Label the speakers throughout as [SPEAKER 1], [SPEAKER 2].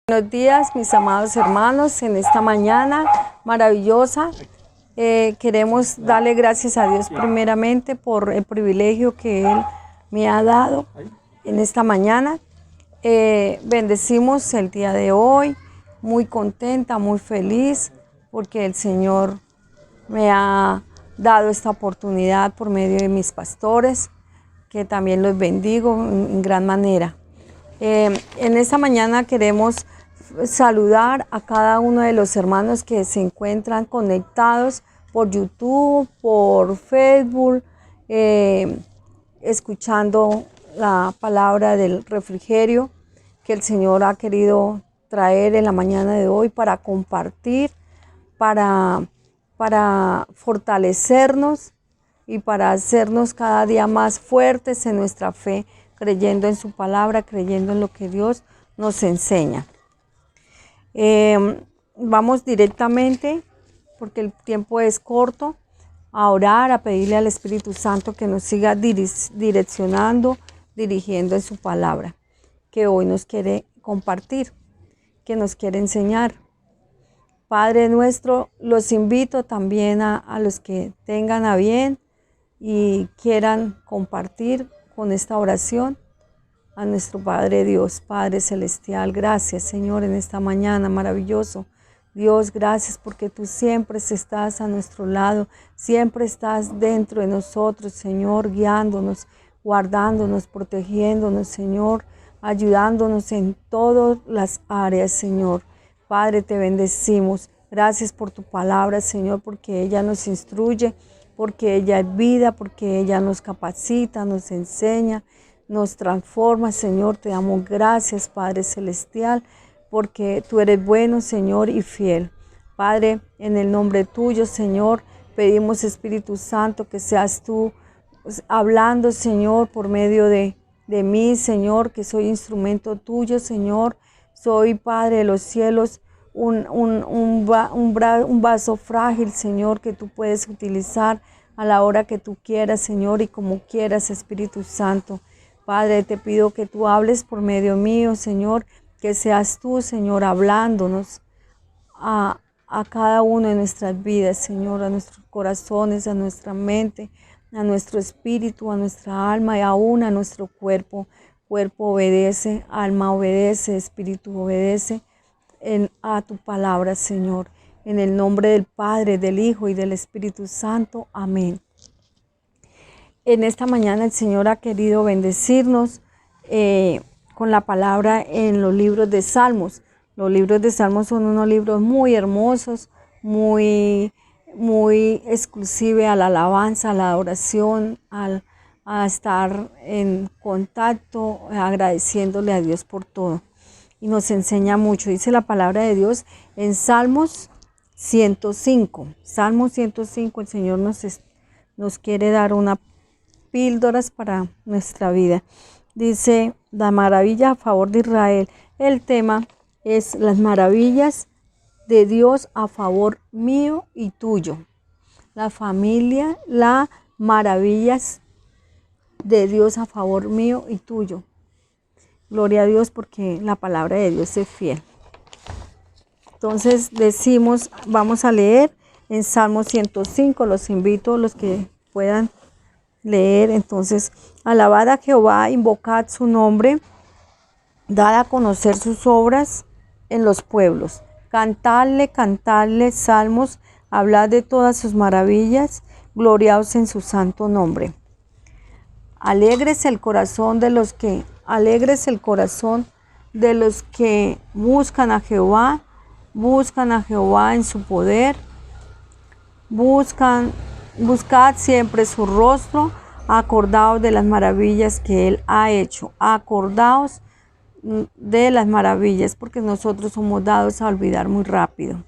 [SPEAKER 1] Buenos días, mis amados hermanos, en esta mañana maravillosa. Queremos darle gracias a Dios primeramente por el privilegio que Él me ha dado en esta mañana. Bendecimos el día de hoy, muy contenta, muy feliz, porque el Señor me ha dado esta oportunidad por medio de mis pastores, que también los bendigo en gran manera. En esta mañana queremos saludar a cada uno de los hermanos que se encuentran conectados por YouTube, por Facebook, escuchando la palabra del refrigerio que el Señor ha querido traer en la mañana de hoy para compartir, para fortalecernos y para hacernos cada día más fuertes en nuestra fe, creyendo en su palabra, creyendo en lo que Dios nos enseña. Vamos directamente, porque el tiempo es corto, a orar, a pedirle al Espíritu Santo que nos siga direccionando, dirigiendo en su palabra, que hoy nos quiere compartir, que nos quiere enseñar. Padre nuestro, los invito también a los que tengan a bien y quieran compartir con esta oración a nuestro Padre Dios, Padre Celestial. Gracias, Señor, en esta mañana maravilloso. Dios, gracias porque tú siempre estás a nuestro lado, siempre estás dentro de nosotros, Señor, guiándonos, guardándonos, protegiéndonos, Señor, ayudándonos en todas las áreas, Señor. Padre, te bendecimos. Gracias por tu palabra, Señor, porque ella nos instruye, porque ella es vida, porque ella nos capacita, nos enseña, nos transforma, Señor. Te damos gracias, Padre Celestial, porque tú eres bueno, Señor, y fiel. Padre, en el nombre tuyo, Señor, pedimos, Espíritu Santo, que seas tú hablando, Señor, por medio de mí, Señor, que soy instrumento tuyo, Señor. Soy, Padre de los cielos, un vaso frágil, Señor, que tú puedes utilizar a la hora que tú quieras, Señor, y como quieras, Espíritu Santo. Padre, te pido que tú hables por medio mío, Señor, que seas tú, Señor, hablándonos a cada uno de nuestras vidas, Señor, a nuestros corazones, a nuestra mente, a nuestro espíritu, a nuestra alma y aún a nuestro cuerpo. Cuerpo obedece, alma obedece, espíritu obedece a tu palabra, Señor. En el nombre del Padre, del Hijo y del Espíritu Santo. Amén. En esta mañana el Señor ha querido bendecirnos con la palabra en los libros de Salmos. Los libros de Salmos son unos libros muy hermosos, muy exclusive a la alabanza, a la adoración, a estar en contacto, agradeciéndole a Dios por todo. Y nos enseña mucho. Dice la palabra de Dios en Salmos 105. Salmos 105, el Señor nos quiere dar unas píldoras para nuestra vida. Dice, la maravilla a favor de Israel. El tema es las maravillas de Dios a favor mío y tuyo. La familia, las maravillas de Dios a favor mío y tuyo. Gloria a Dios porque la palabra de Dios es fiel. Entonces decimos, vamos a leer en Salmo 105, los invito a los que puedan leer. Entonces, alabad a Jehová, invocad su nombre, dad a conocer sus obras en los pueblos. Cantadle salmos, hablad de todas sus maravillas, gloriaos en su santo nombre. Alegres el corazón de los que buscan a Jehová en su poder, buscad siempre su rostro, acordaos de las maravillas que Él ha hecho, acordaos de las maravillas, porque nosotros somos dados a olvidar muy rápido,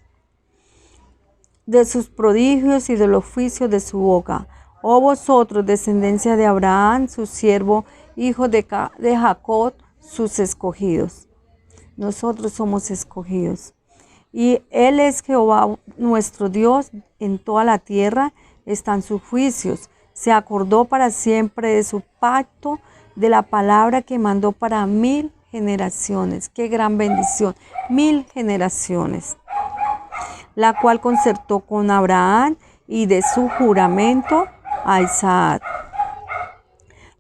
[SPEAKER 1] de sus prodigios y de los juicios de su boca. Oh vosotros, descendencia de Abraham, su siervo, hijos de Jacob, sus escogidos. Nosotros somos escogidos. Y Él es Jehová nuestro Dios, en toda la tierra están sus juicios. Se acordó para siempre de su pacto, de la palabra que mandó para 1000 generaciones. Qué gran bendición. 1000 generaciones. La cual concertó con Abraham y de su juramento a Isaac.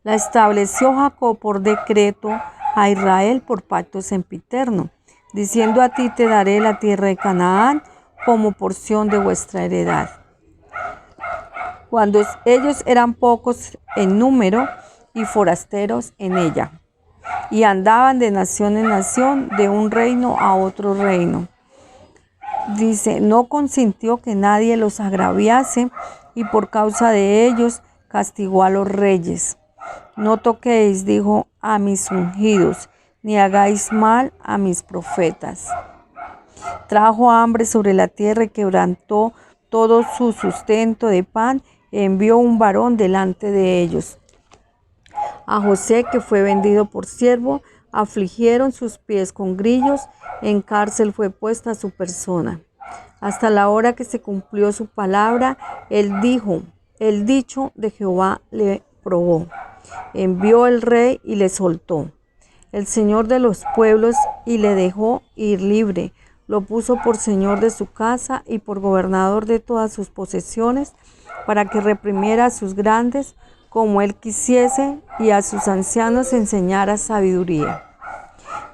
[SPEAKER 1] La estableció Jacob por decreto, a Israel por pacto sempiterno, diciendo: a ti te daré la tierra de Canaán como porción de vuestra heredad. Cuando ellos eran pocos en número y forasteros en ella, y andaban de nación en nación, de un reino a otro reino. Dice: no consintió que nadie los agraviase, y por causa de ellos castigó a los reyes. No toquéis, dijo, a mis ungidos, ni hagáis mal a mis profetas. Trajo hambre sobre la tierra y quebrantó todo su sustento de pan, y envió un varón delante de ellos. A José, que fue vendido por siervo, afligieron sus pies con grillos, en cárcel fue puesta su persona. Hasta la hora que se cumplió su palabra, el dicho de Jehová le probó. Envió el rey y le soltó. El Señor de los pueblos, y le dejó ir libre. Lo puso por señor de su casa y por gobernador de todas sus posesiones, para que reprimiera a sus grandes como él quisiese, y a sus ancianos enseñara sabiduría.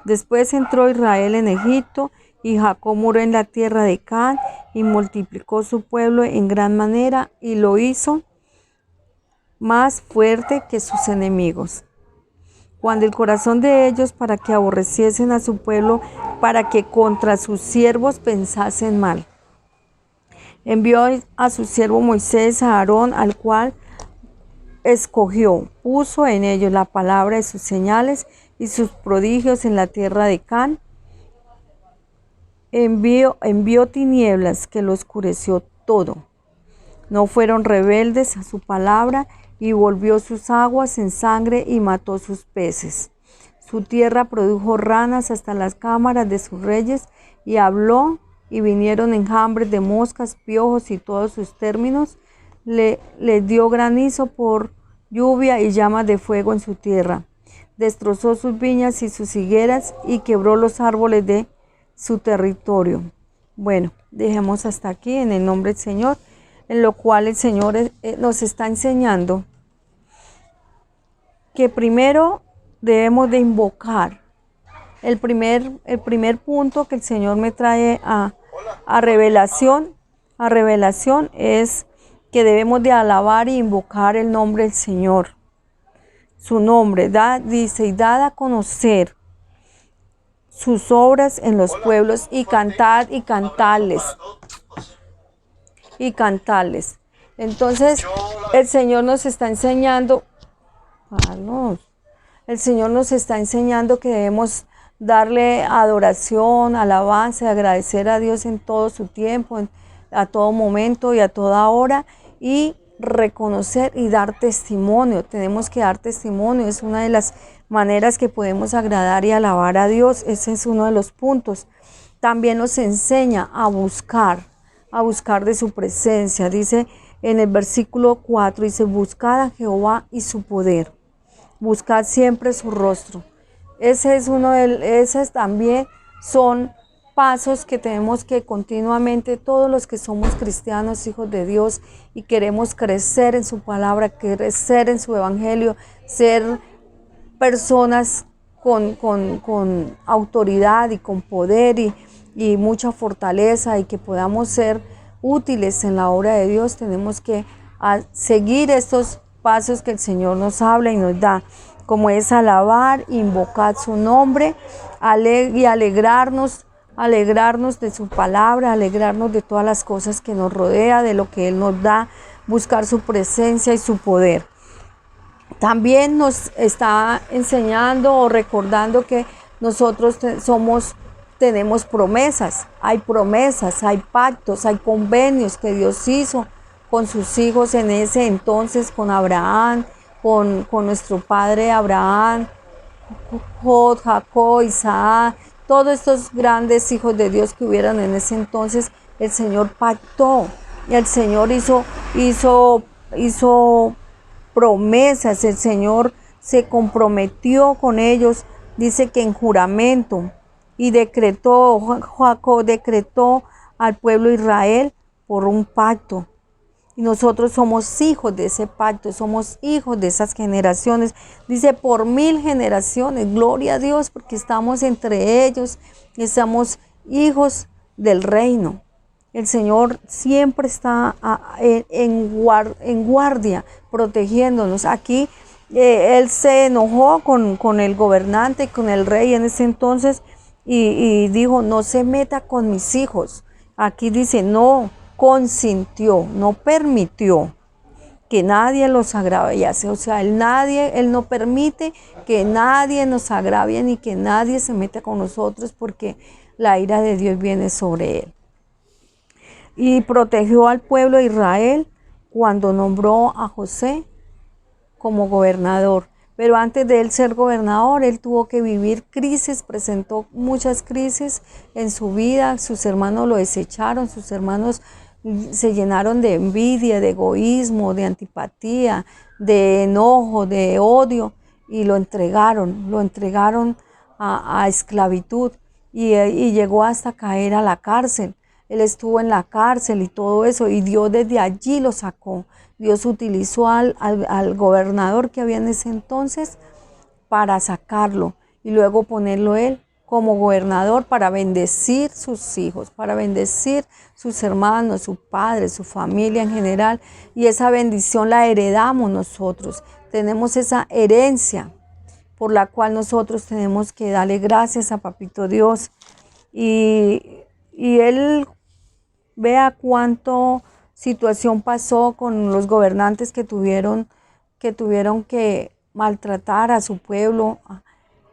[SPEAKER 1] Después entró Israel en Egipto, y Jacob murió en la tierra de Canaán, y multiplicó su pueblo en gran manera, y lo hizo más fuerte que sus enemigos. Cuando el corazón de ellos, para que aborreciesen a su pueblo, para que contra sus siervos pensasen mal, envió a su siervo Moisés a Aarón, al cual escogió, puso en ellos la palabra de sus señales y sus prodigios en la tierra de Canaán. Envió tinieblas que lo oscureció todo. No fueron rebeldes a su palabra, y volvió sus aguas en sangre y mató sus peces. Su tierra produjo ranas hasta las cámaras de sus reyes, y habló, y vinieron enjambres de moscas, piojos y todos sus términos. Le dio granizo por lluvia y llamas de fuego en su tierra. Destrozó sus viñas y sus higueras, y quebró los árboles de su territorio. Bueno, dejemos hasta aquí en el nombre del Señor, en lo cual el Señor nos está enseñando que primero debemos de invocar. El primer punto que el Señor me trae a revelación es que debemos de alabar e invocar el nombre del Señor. Su nombre, dice, y dad a conocer sus obras en los pueblos, y cantad y cantarles. Y cantarles. Entonces, el Señor nos está enseñando, el Señor nos está enseñando que debemos darle adoración, alabanza, agradecer a Dios en todo su tiempo, a todo momento y a toda hora, y reconocer y dar testimonio. Tenemos que dar testimonio, es una de las maneras que podemos agradar y alabar a Dios. Ese es uno de los puntos. También nos enseña a buscar de su presencia. Dice en el versículo 4, dice: buscad a Jehová y su poder, buscad siempre su rostro. Esos también son pasos que tenemos que continuamente, todos los que somos cristianos, hijos de Dios, y queremos crecer en su palabra, crecer en su evangelio, ser personas con autoridad y con poder y mucha fortaleza, y que podamos ser útiles en la obra de Dios. Tenemos que seguir estos pasos que el Señor nos habla y nos da, como es alabar, invocar su nombre, y alegrarnos de su palabra, alegrarnos de todas las cosas que nos rodea, de lo que Él nos da, buscar su presencia y su poder. También nos está enseñando o recordando que nosotros tenemos promesas, hay pactos, hay convenios que Dios hizo con sus hijos en ese entonces, con Abraham, con nuestro padre Abraham, Jacob, Isaac, todos estos grandes hijos de Dios que hubieran en ese entonces. El Señor pactó y el Señor hizo promesas. El Señor se comprometió con ellos dice que en juramento, y Jacob decretó al pueblo de Israel por un pacto. Y nosotros somos hijos de ese pacto, somos hijos de esas generaciones. Dice por 1000 generaciones, gloria a Dios, porque estamos entre ellos y somos hijos del reino. El Señor siempre está en guardia, protegiéndonos. Aquí Él se enojó con el gobernante, con el rey en ese entonces, y dijo, no se meta con mis hijos. Aquí dice, no consintió, no permitió que nadie los agraviase. O sea, él no permite que nadie nos agravie ni que nadie se meta con nosotros, porque la ira de Dios viene sobre él. Y protegió al pueblo de Israel cuando nombró a José como gobernador. Pero antes de él ser gobernador, él tuvo que vivir crisis, presentó muchas crisis en su vida. Sus hermanos lo desecharon, sus hermanos se llenaron de envidia, de egoísmo, de antipatía, de enojo, de odio, y lo entregaron a esclavitud, y llegó hasta caer a la cárcel. Él estuvo en la cárcel y todo eso, y Dios desde allí lo sacó. Dios utilizó al gobernador que había en ese entonces para sacarlo y luego ponerlo él como gobernador para bendecir sus hijos, para bendecir sus hermanos, su padre, su familia en general. Y esa bendición la heredamos nosotros. Tenemos esa herencia por la cual nosotros tenemos que darle gracias a Papito Dios. Y Él vea cuánto situación pasó con los gobernantes que tuvieron que maltratar a su pueblo,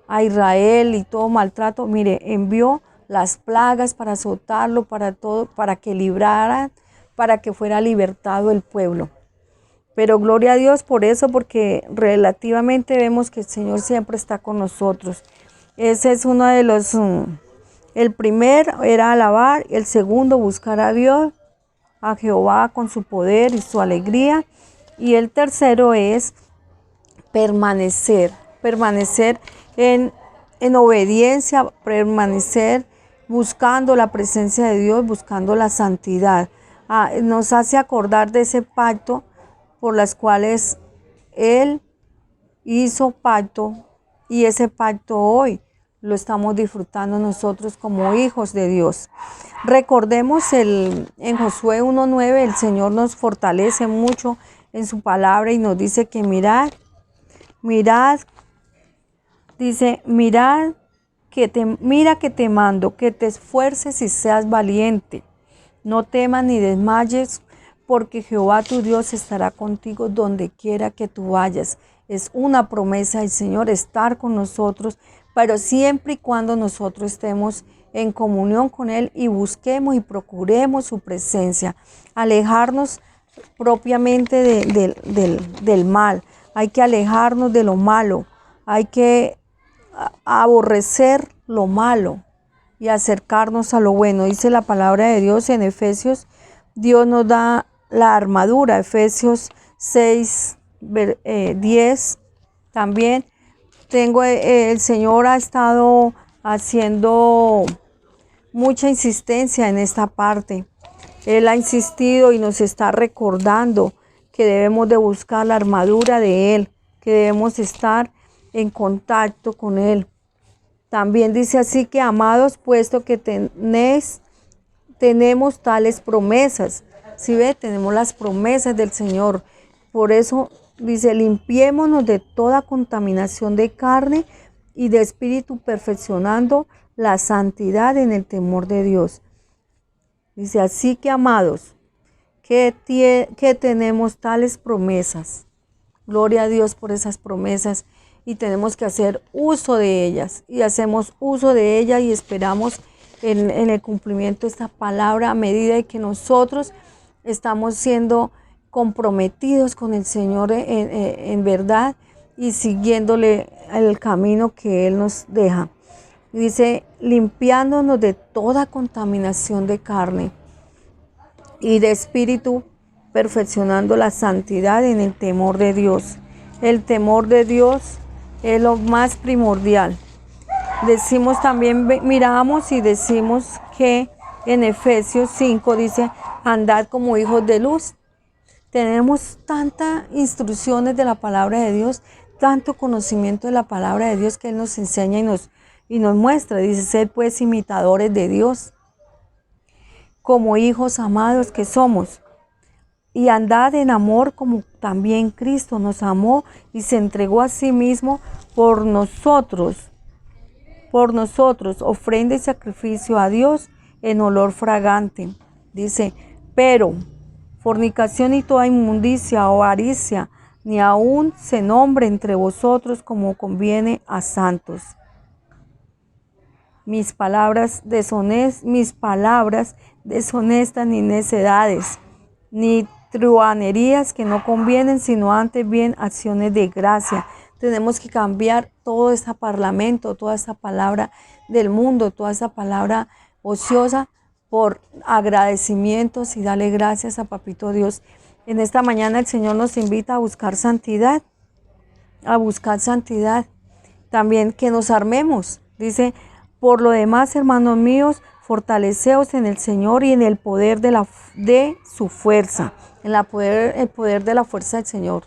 [SPEAKER 1] a Israel, y todo maltrato. Mire, envió las plagas para azotarlo, para todo, para que libraran, para que fuera libertado el pueblo. Pero gloria a Dios por eso, porque relativamente vemos que el Señor siempre está con nosotros. Ese es uno de los... El primero era alabar, el segundo buscar a Dios, a Jehová con su poder y su alegría, y el tercero es permanecer en obediencia, permanecer buscando la presencia de Dios, buscando la santidad. Nos hace acordar de ese pacto por las cuales Él hizo pacto, y ese pacto hoy lo estamos disfrutando nosotros como hijos de Dios. Recordemos en Josué 1:9, el Señor nos fortalece mucho en su palabra y nos dice que mirad, dice, mira que te mando, que te esfuerces y seas valiente. No temas ni desmayes, porque Jehová tu Dios estará contigo donde quiera que tú vayas. Es una promesa del Señor estar con nosotros, pero siempre y cuando nosotros estemos en comunión con Él y busquemos y procuremos su presencia. Alejarnos propiamente del mal. Hay que alejarnos de lo malo. Hay que aborrecer lo malo y acercarnos a lo bueno. Dice la palabra de Dios en Efesios, Dios nos da la armadura, Efesios 6:10. También el Señor ha estado haciendo mucha insistencia en esta parte. Él ha insistido y nos está recordando que debemos de buscar la armadura de Él, que debemos estar en contacto con Él. También dice así que, amados, puesto que tenemos tales promesas. ¿Sí ve? Tenemos las promesas del Señor. Por eso dice, limpiémonos de toda contaminación de carne y de espíritu, perfeccionando la santidad en el temor de Dios. Dice, así que, amados, que tenemos tales promesas. Gloria a Dios por esas promesas, y tenemos que hacer uso de ellas, y hacemos uso de ellas y esperamos en el cumplimiento de esta palabra a medida de que nosotros estamos siendo comprometidos con el Señor en verdad y siguiéndole el camino que Él nos deja. Dice, limpiándonos de toda contaminación de carne y de espíritu, perfeccionando la santidad en el temor de Dios. El temor de Dios es lo más primordial. Decimos también, miramos y decimos que en Efesios 5 dice, andad como hijos de luz. Tenemos tantas instrucciones de la palabra de Dios, tanto conocimiento de la palabra de Dios que Él nos enseña y nos muestra. Dice, sed pues imitadores de Dios, como hijos amados que somos. Y andad en amor como también Cristo nos amó y se entregó a sí mismo por nosotros, ofrenda y sacrificio a Dios en olor fragante. Dice, pero fornicación y toda inmundicia o avaricia, ni aun se nombre entre vosotros como conviene a santos. Mis palabras deshonestas ni necedades, ni truhanerías que no convienen, sino antes bien acciones de gracia. Tenemos que cambiar todo este parlamento, toda esta palabra del mundo, toda esta palabra ociosa por agradecimientos y darle gracias a Papito Dios. En esta mañana el Señor nos invita a buscar santidad, También que nos armemos. Dice, por lo demás, hermanos míos, fortaleceos en el Señor y en el poder de su fuerza, el poder de la fuerza del Señor.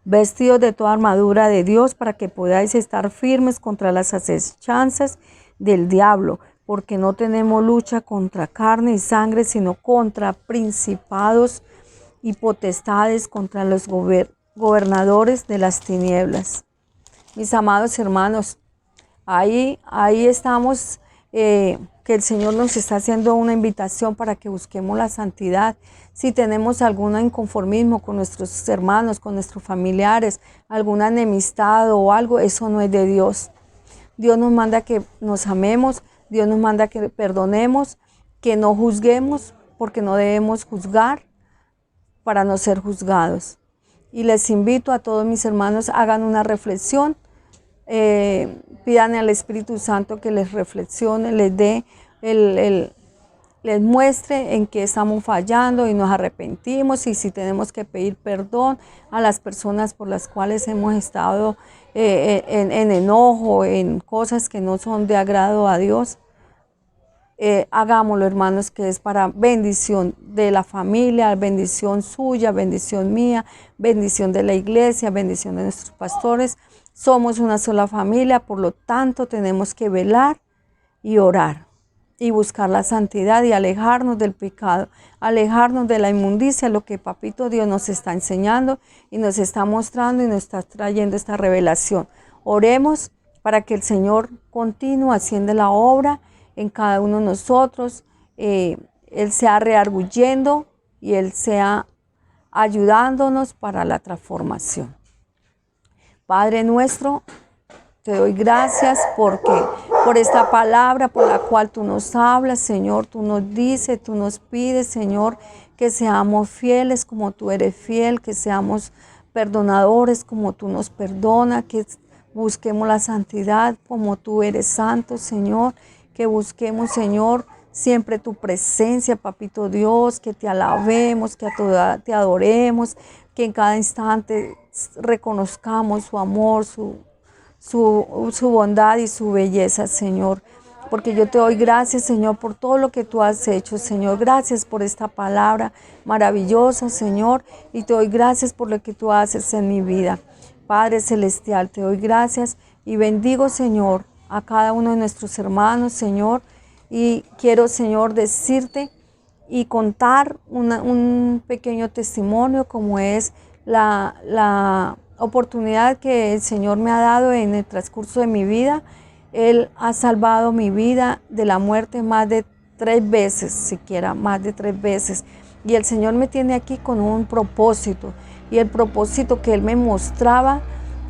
[SPEAKER 1] Vestidos de toda armadura de Dios para que podáis estar firmes contra las acechanzas del diablo, porque no tenemos lucha contra carne y sangre, sino contra principados y potestades, contra los gobernadores de las tinieblas. Mis amados hermanos, ahí estamos, que el Señor nos está haciendo una invitación para que busquemos la santidad. Si tenemos algún inconformismo con nuestros hermanos, con nuestros familiares, alguna enemistad o algo, eso no es de Dios. Dios nos manda que nos amemos, Dios nos manda que perdonemos, que no juzguemos, porque no debemos juzgar para no ser juzgados. Y les invito a todos mis hermanos, hagan una reflexión, pidan al Espíritu Santo que les reflexione, les dé les muestre en qué estamos fallando y nos arrepentimos, y si tenemos que pedir perdón a las personas por las cuales hemos estado en enojo, en cosas que no son de agrado a Dios. Hagámoslo, hermanos, que es para bendición de la familia, bendición suya, bendición mía, bendición de la iglesia, bendición de nuestros pastores. Somos una sola familia, por lo tanto tenemos que velar y orar y buscar la santidad y alejarnos del pecado, alejarnos de la inmundicia, lo que Papito Dios nos está enseñando y nos está mostrando y nos está trayendo esta revelación. Oremos para que el Señor continúe haciendo la obra en cada uno de nosotros, Él sea rearguyendo y Él sea ayudándonos para la transformación. Padre nuestro, te doy gracias por esta palabra por la cual tú nos hablas, Señor. Tú nos dices, tú nos pides, Señor, que seamos fieles como tú eres fiel, que seamos perdonadores como tú nos perdonas, que busquemos la santidad como tú eres santo, Señor. Que busquemos, Señor, siempre tu presencia, Papito Dios, que te alabemos, que te adoremos, que en cada instante reconozcamos su amor, su bondad y su belleza, Señor. Porque yo te doy gracias, Señor, por todo lo que tú has hecho, Señor. Gracias por esta palabra maravillosa, Señor. Y te doy gracias por lo que tú haces en mi vida. Padre Celestial, te doy gracias y bendigo, Señor, a cada uno de nuestros hermanos, Señor. Y quiero, Señor, decirte y contar un pequeño testimonio, como es la oportunidad que el Señor me ha dado en el transcurso de mi vida. Él ha salvado mi vida de la muerte más de 3 veces, siquiera más de 3 veces. Y el Señor me tiene aquí con un propósito. Y el propósito que Él me mostraba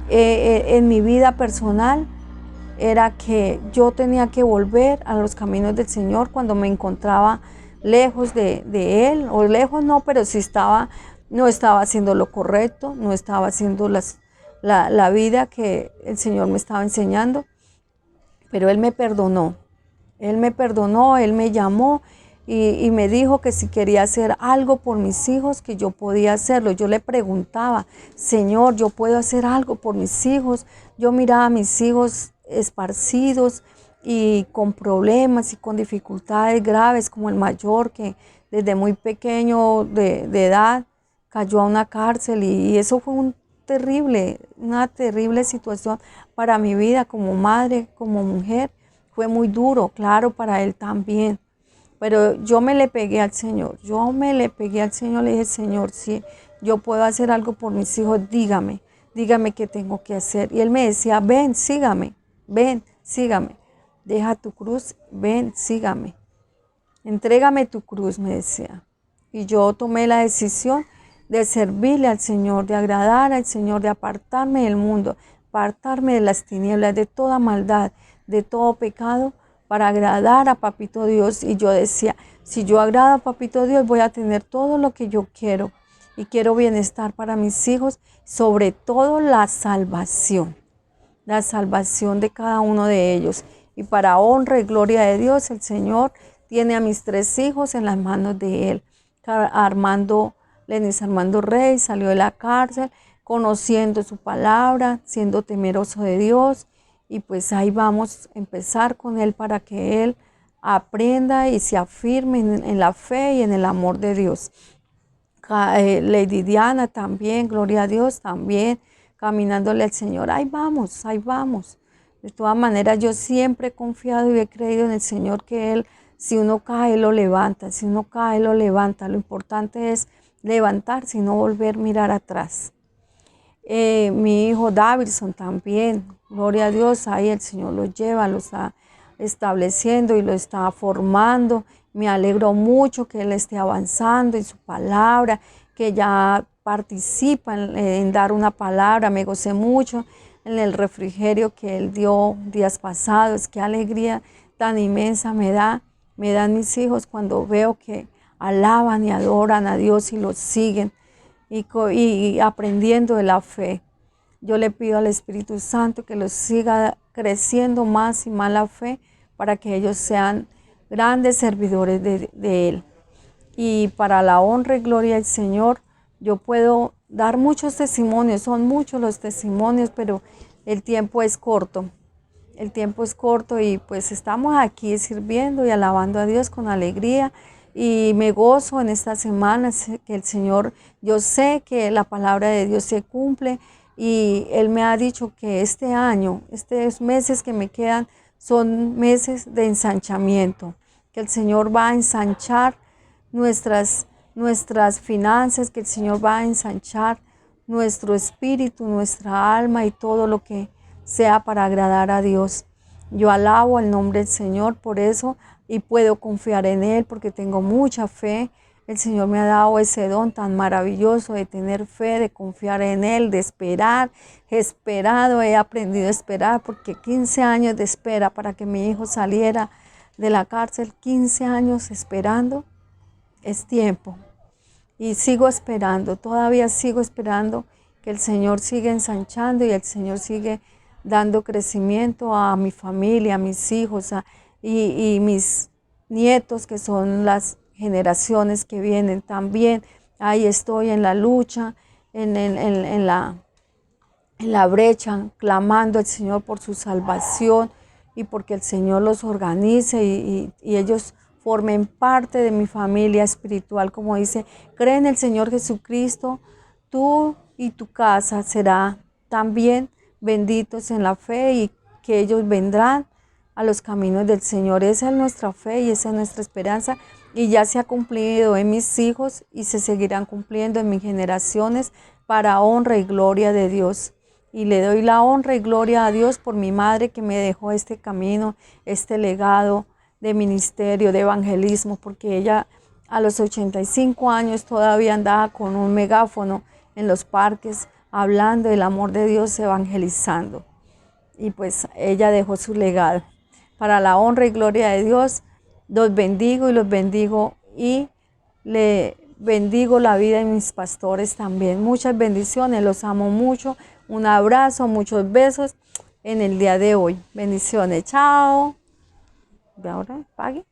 [SPEAKER 1] en mi vida personal era que yo tenía que volver a los caminos del Señor cuando me encontraba lejos de Él, o lejos no, pero sí no estaba haciendo lo correcto, no estaba haciendo la vida que el Señor me estaba enseñando. Pero Él me perdonó, Él me llamó y me dijo que si quería hacer algo por mis hijos, que yo podía hacerlo. Yo le preguntaba, Señor, ¿yo puedo hacer algo por mis hijos? Yo miraba a mis hijos esparcidos y con problemas y con dificultades graves, como el mayor que desde muy pequeño de edad cayó a una cárcel y eso fue una terrible situación para mi vida como madre, como mujer. Fue muy duro, claro, para él también. Pero yo me le pegué al Señor, le dije, Señor, si yo puedo hacer algo por mis hijos, dígame qué tengo que hacer. Y él me decía, ven, sígame, deja tu cruz, ven, sígame, entrégame tu cruz, me decía. Y yo tomé la decisión de servirle al Señor, de agradar al Señor, de apartarme del mundo, apartarme de las tinieblas, de toda maldad, de todo pecado, para agradar a Papito Dios. Y yo decía, si yo agrado a Papito Dios, voy a tener todo lo que yo quiero. Y quiero bienestar para mis hijos, sobre todo la salvación de cada uno de ellos. Y para honra y gloria de Dios, el Señor tiene a mis 3 hijos en las manos de Él. Lenis Armando Rey salió de la cárcel conociendo su palabra, siendo temeroso de Dios. Y pues ahí vamos a empezar con él para que él aprenda y se afirme en la fe y en el amor de Dios. Lady Diana también, gloria a Dios, también caminándole al Señor. Ahí vamos, ahí vamos. De todas maneras, yo siempre he confiado y he creído en el Señor que Él, si uno cae, lo levanta. Si uno cae, lo levanta. Lo importante es levantarse y no volver a mirar atrás. Mi hijo Davidson también, gloria a Dios, ahí el Señor lo lleva, lo está estableciendo y lo está formando. Me alegro mucho que él esté avanzando en su palabra, que ya participa en dar una palabra. Me gocé mucho en el refrigerio que él dio días pasados. Qué alegría tan inmensa me dan mis hijos cuando veo que alaban y adoran a Dios y lo siguen. Y aprendiendo de la fe. Yo le pido al Espíritu Santo que los siga creciendo más y más la fe para que ellos sean grandes servidores de Él. Y para la honra y gloria del Señor, yo puedo dar muchos testimonios, son muchos los testimonios, pero el tiempo es corto. El tiempo es corto y pues estamos aquí sirviendo y alabando a Dios con alegría. Y me gozo en estas semanas que el Señor, yo sé que la palabra de Dios se cumple y Él me ha dicho que este año, estos meses que me quedan, son meses de ensanchamiento, que el Señor va a ensanchar nuestras finanzas, que el Señor va a ensanchar nuestro espíritu, nuestra alma y todo lo que sea para agradar a Dios. Yo alabo el nombre del Señor por eso y puedo confiar en Él porque tengo mucha fe. El Señor me ha dado ese don tan maravilloso de tener fe, de confiar en Él, de esperar. He aprendido a esperar porque 15 años de espera para que mi hijo saliera de la cárcel, 15 años esperando, es tiempo. Y sigo esperando, todavía sigo esperando que el Señor siga ensanchando y el Señor sigue dando crecimiento a mi familia, a mis hijos y mis nietos, que son las generaciones que vienen también. Ahí estoy en la lucha, en la brecha, clamando al Señor por su salvación y porque el Señor los organice y ellos formen parte de mi familia espiritual. Como dice, cree en el Señor Jesucristo, tú y tu casa será también benditos en la fe y que ellos vendrán a los caminos del Señor. Esa es nuestra fe y esa es nuestra esperanza y ya se ha cumplido en mis hijos y se seguirán cumpliendo en mis generaciones para honra y gloria de Dios. Y le doy la honra y gloria a Dios por mi madre que me dejó este camino, este legado de ministerio, de evangelismo, porque ella a los 85 años todavía andaba con un megáfono en los parques hablando del amor de Dios, evangelizando. Y pues ella dejó su legado. Para la honra y gloria de Dios, los bendigo y le bendigo la vida de mis pastores también. Muchas bendiciones, los amo mucho. Un abrazo, muchos besos en el día de hoy. Bendiciones, chao. ¿De ahora? ¿Pague?